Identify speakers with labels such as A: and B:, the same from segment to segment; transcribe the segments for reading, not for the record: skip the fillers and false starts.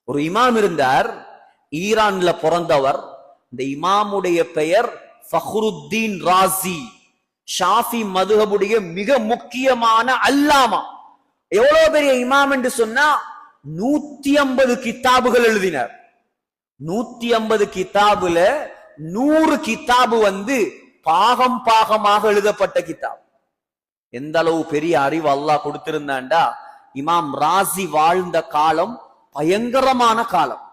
A: ஒரு இமாம் இருந்தார், ஈரான்ல பிறந்தவர். இந்த இமாமுடைய பெயர் ஃபஹ்ருத்தீன் ராசி. ஷாஃபி மதுஹபுடைய மிக முக்கியமான அல்லாமா. எவ்வளவு பெரிய இமாம் என்று சொன்னா 150 கித்தாபுகள் எழுதினார். 150 கித்தாபுல 100 கித்தாபு பாகம் பாகமாக எழுதப்பட்ட கித்தாப். எந்த அளவு பெரிய அறிவு அல்லாஹ் கொடுத்திருந்தாண்டா. இமாம் ராசி வாழ்ந்த காலம் பயங்கரமான காலம்.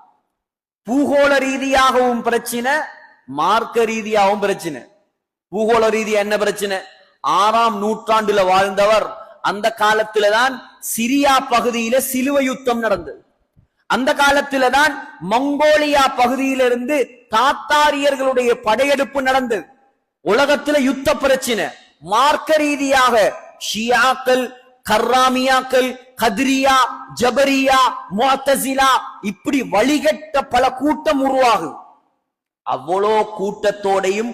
A: பூகோள ரீதியாகவும் பிரச்சனை, மார்க்க ரீதியாகவும் பிரச்சனை. பூகோள ரீதியா என்ன பிரச்சனை? 6ஆம் நூற்றாண்டுல வாழ்ந்தவர். அந்த காலத்துலதான் சிரியா பகுதியில சிலுவை யுத்தம் நடந்தது. அந்த காலத்துலதான் மங்கோலியா பகுதியிலிருந்து தாத்தாரியர்களுடைய படையெடுப்பு நடந்தது. உலகத்துல யுத்த பிரச்சனை. மார்க்க ரீதியாக ஷியாக்கள், கர்ராமியாக்கள், கத்ரியா, ஜபரியா, முஅத்தஸிலா இப்படி வழிகட்ட பல கூட்டம் உருவாகும். அவ்வளோ கூட்டத்தோடையும்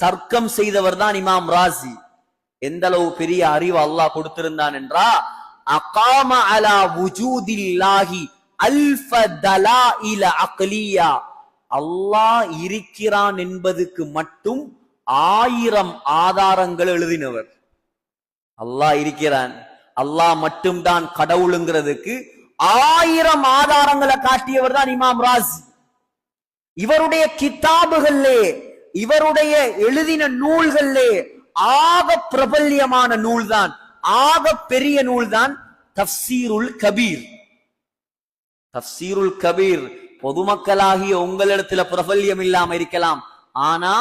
A: தர்க்கம் செய்தவர் தான் இமாம் ராசி. எந்த அளவு பெரிய அறிவு அல்லாஹ் கொடுத்திருந்தான் என்றா, அகாம அலா வுஜூதில்லாஹி அல்ஃப தலாயில அக்லியா. அல்லாஹ் இருக்கிறான் என்பதுக்கு மட்டும் 1000 ஆதாரங்கள் எழுதினவர். அல்லாஹ் இருக்கிறான், அல்லாஹ் மட்டும்தான் கடவுளுங்கிறதுக்கு 1000 ஆதாரங்களை காட்டியவர் தான் இமாம் ராசி. இவருடைய கிதாபுகளே, இவருடைய எழுதின நூல்களே ஆக பிரபல்யமான நூல்தான், ஆக பெரிய நூல்தான் தஃப்சீருல் கபீர். தஃப்சீருல் கபீர் பொதுமக்களாகிய உங்களிடத்துல பிரபல்யம் இல்லாம இருக்கலாம். ஆனா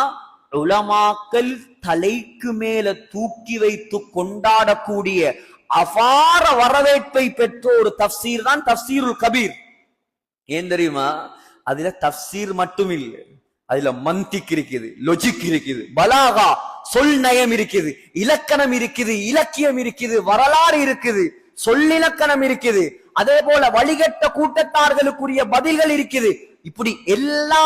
A: உலமாக்கள் தலைக்கு மேல தூக்கி வைத்து கொண்டாடக்கூடிய அபார வரவேற்பை பெற்ற ஒரு தஃப்சீர் தான் தஃப்சீருல் கபீர். ஏன் தெரியுமா? அதுல தஃப்சீர் மட்டும் இல்லை, அதுல மந்திக் இருக்குது, லொஜிக் இருக்குது, பலாகா சொல் நயம் இருக்குது, இலக்கணம் இருக்குது, இலக்கியம் இருக்குது, வரலாறு இருக்குது, சொல்லிலக்கணம் இருக்குது, அதே போல வழிகட்ட கூட்டத்தார்களுக்குரிய பதில்கள் இருக்குது. இப்படி எல்லா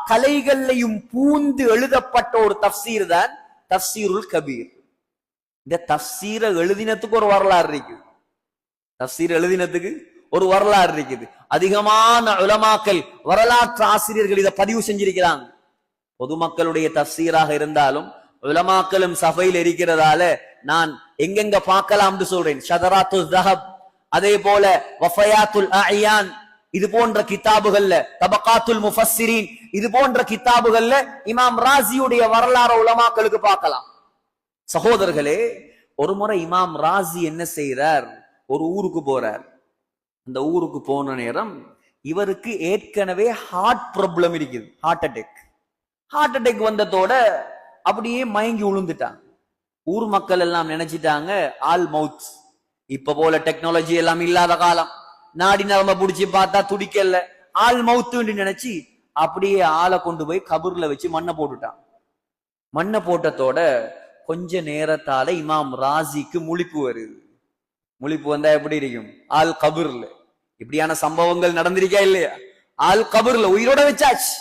A: கலைகளையும் பூந்து எழுதப்பட்ட ஒரு தஃப்சீர் தான் தஃப்சீருல் கபீர். இந்த தஃப்சீரை எழுதினத்துக்கு ஒரு வரலாறு இருக்குது. தஃப்சீர் எழுதினத்துக்கு ஒரு வரலாறு இருக்குது. அதிகமான உலமாக்கள், வரலாற்று ஆசிரியர்கள் இதை பதிவு செஞ்சிருக்கிறாங்க. பொதுமக்களுடைய தஃப்சீராக இருந்தாலும் உலமாக்களும் சபையில் இருக்கிறதால நான் எங்கெங்க பார்க்கலாம்னு சொல்றேன். ஷதராத்துல் தஹப், அதே போல வஃபயாத்துல் அயான், இது போன்ற கிதாபுகள்ல, தபகாத்துல் முஃபஸ்ஸிரீன், இது போன்ற கிதாபுகள்ல இமாம் ராசியுடைய வரலாறு உலமாக்களுக்கு பார்க்கலாம். சகோதரர்களே, ஒரு முறை இமாம் ராசி என்ன செய்யறார்? ஒரு ஊருக்கு போறார். அந்த ஊருக்கு போன நேரம் இவருக்கு ஏற்கனவே ஹார்ட் ப்ராப்ளம் இருக்குது, ஹார்ட் அட்டாக். ஹார்ட் அட்டாக் வந்ததோட அப்படியே மயங்கி விழுந்துட்டாங்க. ஊர் மக்கள் எல்லாம் நினைச்சிட்டாங்க ஆல் மவுத். இப்ப போல டெக்னாலஜி எல்லாம் இல்லாத காலம். நாடி நரம்ப புடிச்சு பார்த்தா துடிக்கல, ஆள் மவுத்து நினைச்சு அப்படியே ஆளை கொண்டு போய் கபூர்ல வச்சு மண்ணை போட்டுட்டான். மண்ணை போட்டதோட கொஞ்ச நேரத்தால இமாம் ராசிக்கு முழிப்பு வருது. முழிப்பு வந்தா எப்படி இருக்கும்? ஆள் கபூர்ல. இப்படியான சம்பவங்கள் நடந்திருக்கா இல்லையா? ஆள் கபூர்ல உயிரோட வச்சாச்சு.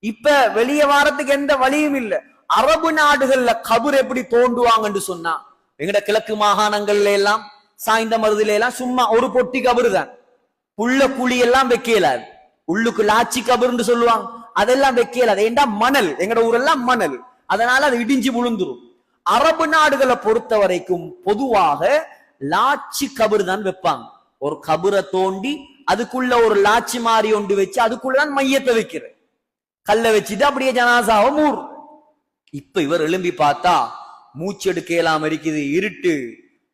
A: இப்ப வெளியே வாரத்துக்கு எந்த வழியும் இல்ல. அரபு நாடுகள்ல கபூர் எப்படி தோண்டுவாங்கன்னு சொன்னா, எங்கட கிழக்கு மாகாணங்கள்ல எல்லாம், சாய்ந்த மருதுல எல்லாம் சும்மா ஒரு பொட்டி கபரு தான். புள்ள குழி எல்லாம் வைக்கலாது. உள்ளுக்கு லாச்சி கபருன்னு சொல்லுவாங்க, அதெல்லாம் வைக்கலாது. ஏண்டா மணல், எங்கட ஊரெல்லாம் மணல், அதனால அது இடிஞ்சு விழுந்துரும். அரபு நாடுகளை பொறுத்த வரைக்கும் பொதுவாக லாச்சி கபரு தான் வைப்பாங்க. ஒரு கபரை தோண்டி அதுக்குள்ள ஒரு லாச்சி மாறி ஒன்று வச்சு அதுக்குள்ளதான் மையத்தை வைக்கிற, கல்ல வச்சுட்டு அப்படியே ஜனாசாவை மூர். இப்ப இவர் எழும்பி பார்த்தா மூச்சு எடுக்கலாம் இருக்குது, இருட்டு.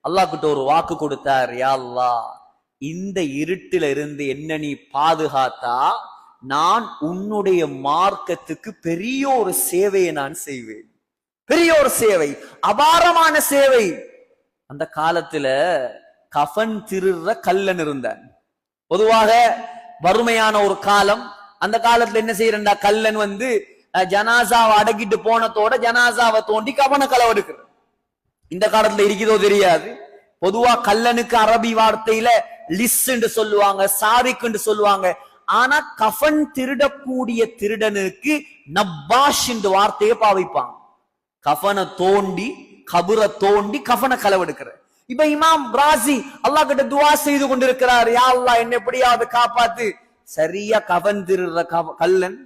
A: அல்லாஹ் கிட்ட ஒரு வாக்கு கொடுத்தார், யா அல்லாஹ், இந்த இருட்டில இருந்து என்ன நீ பாதுகாத்தா நான் உன்னுடைய மார்க்கத்துக்கு பெரிய ஒரு சேவையை நான் செய்வேன். பெரிய ஒரு சேவை, அபாரமான சேவை. அந்த காலத்துல கஃன் திருற கல்லன் இருந்தான். பொதுவாக வறுமையான ஒரு காலம். அந்த காலத்துல என்ன செய்யறா, கல்லன் ஜனாசாவை அடக்கிட்டு போனதோட ஜனாசாவை தோண்டி கஃனை களவெடுக்கிற. இந்த காலத்துல இருக்குதோ தெரியாது. பொதுவா கல்லனுக்கு அரபி வார்த்தையில லிஸ் என்று சொல்லுவாங்க, சாரிக் என்று சொல்லுவாங்க. ஆனா கஃன் திருடக்கூடிய திருடனுக்கு நப்பாஷ் என்ற வார்த்தையை பாவிப்பாங்க. கஃனை தோண்டி, கபரை தோண்டி கஃனை களவெடுக்கிற. இப்ப இமாம் ராசி அல்லாஹ் கிட்ட துவா செய்து கொண்டிருக்கிறார், யா அல்லாஹ் என்ன எப்படியாவது காப்பாத்து, சரியா கவன் திருற கல்லன்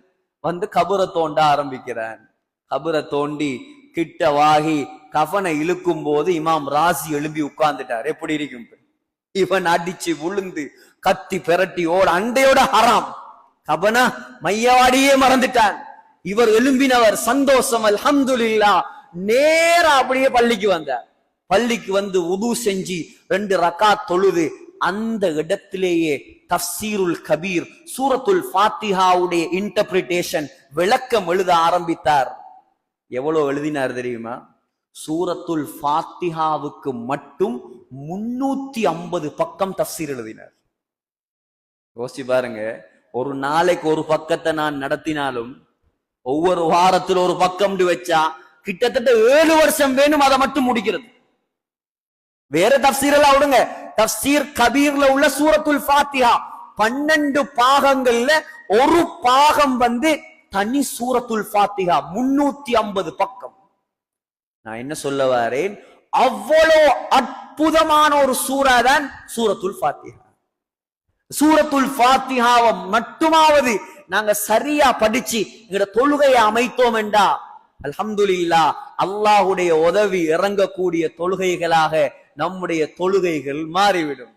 A: வந்து கபரை தோண்ட ஆரம்பிக்கிறான். கபரை தோண்டி கிட்ட வாகி கஃனை இழுக்கும் போது இமாம் ராசி எழும்பி உட்கார்ந்துட்டார். எப்படி இருக்கும்? இவன் அடிச்சு விழுந்து கத்தி பெரட்டி ஓட அண்டையோட ஹராம் கபனா மையவாடியே மறந்துட்டான். இவர் எழும்பினவர் சந்தோஷம், அல்ஹம்துலில்லாஹ். நேரா அப்படியே பள்ளிக்கு வந்தார். பள்ளிக்கு வந்து உது செஞ்சு 2 ரக்காத் தொழுது அந்த இடத்திலேயே தஃப்சீருல் கபீர் சூரத்துல் ஃபாத்திஹாவுடைய இன்டர்பிரிட்டேஷன் விளக்கம் எழுத ஆரம்பித்தார். எவ்வளவு எழுதினார் தெரியுமா? சூரத்துல் ஃபாத்திஹாவுக்கு மட்டும் 350 பக்கம் தஃப்சீர் எழுதினார். யோசிச்சு பாருங்க, ஒரு நாளைக்கு ஒரு பக்கத்தை நான் நடத்தினாலும் ஒவ்வொரு வாரத்தில் ஒரு பக்கம் வச்சா கிட்டத்தட்ட 7 வருஷம் வேணும் அதை மட்டும் முடிக்கிறது. வேற தஃப்சீர் எல்லாம் விடுங்க, தஃப்சீர் கபீர்ல உள்ள சூரத்துல் ஃபாத்திஹா 12 பாகங்கள்ல ஒரு பாகம் வந்து தனி சூரத்துல் ஃபாத்திஹா 350 பக்கம். நான் என்ன சொல்ல வரேன், அவ்வளோ அற்புதமான ஒரு சூரா தான் சூரத்துல் ஃபாத்திஹா. சூரத்துல் ஃபாத்திஹாவை மட்டுமாவது நாங்க சரியா படிச்சு எங்கட தொழுகையை அமைத்தோம் என்றா அல்ஹம்துலில்லாஹ் அல்லாஹ்வுடைய உதவி இறங்கக்கூடிய தொழுகைகளாக நம்முடைய தொழுகைகள் மாறிவிடும்.